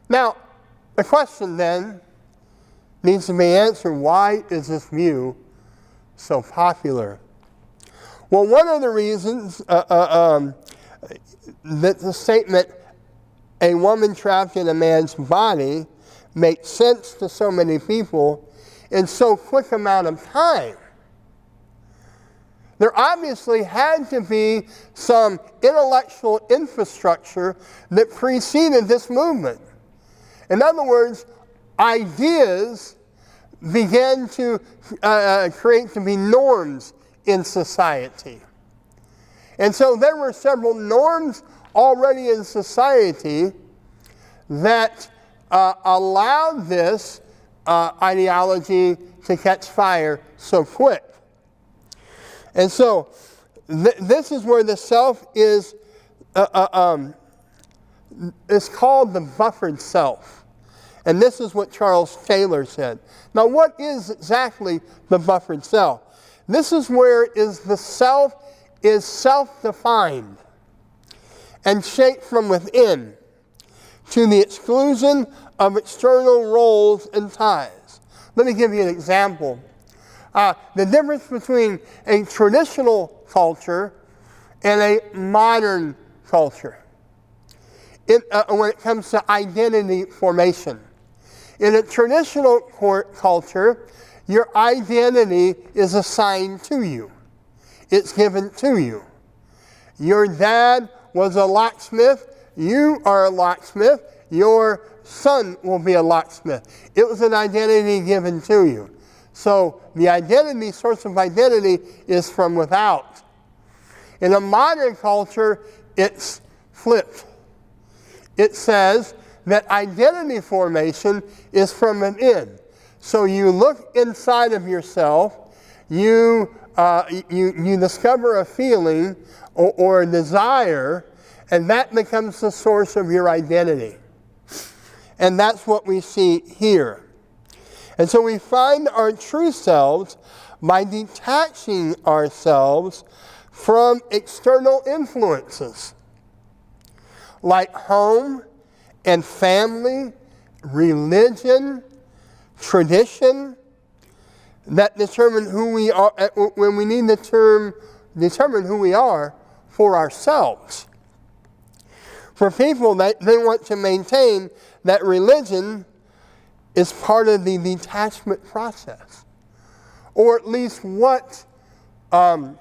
Now, the question then needs to be answered, why is this view so popular? Well, one of the reasons that the statement, a woman trapped in a man's body, makes sense to so many people in so quick amount of time. There obviously had to be some intellectual infrastructure that preceded this movement. In other words, ideas began to create to be norms in society. And so there were several norms already in society that allowed this ideology to catch fire so quick. And so this is where the self is called the buffered self. And this is what Charles Taylor said. Now, what is exactly the buffered self? This is where the self is self-defined and shaped from within to the exclusion of external roles and ties. Let me give you an example. The difference between a traditional culture and a modern culture when it comes to identity formation. In a traditional culture, your identity is assigned to you. It's given to you. Your dad was a locksmith. You are a locksmith. Your son will be a locksmith. It was an identity given to you. So the source of identity is from without. In a modern culture, it's flipped. It says that identity formation is from within. So you look inside of yourself, you discover a feeling or a desire, and that becomes the source of your identity. And that's what we see here. And so we find our true selves by detaching ourselves from external influences like home and family, religion, tradition, that determine who we are when we need the term determine who we are for ourselves. For people, they want to maintain that religion is part of the detachment process, or at least what the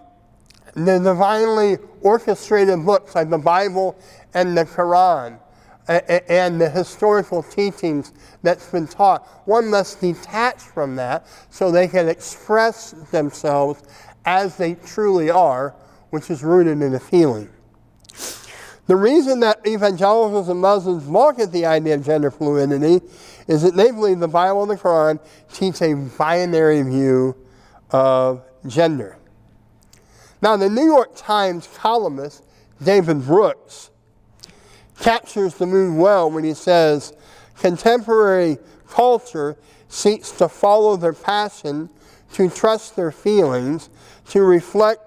divinely orchestrated books like the Bible and the Quran and the historical teachings that's been taught. One must detach from that so they can express themselves as they truly are, which is rooted in a feeling. The reason that evangelicals and Muslims balk at the idea of gender fluidity is that they believe the Bible and the Quran teach a binary view of gender. Now, the New York Times columnist David Brooks captures the mood well when he says, contemporary culture seeks to follow their passion, to trust their feelings, to reflect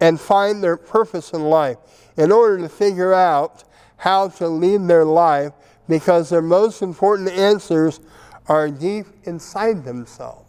and find their purpose in life in order to figure out how to lead their life, because their most important answers are deep inside themselves.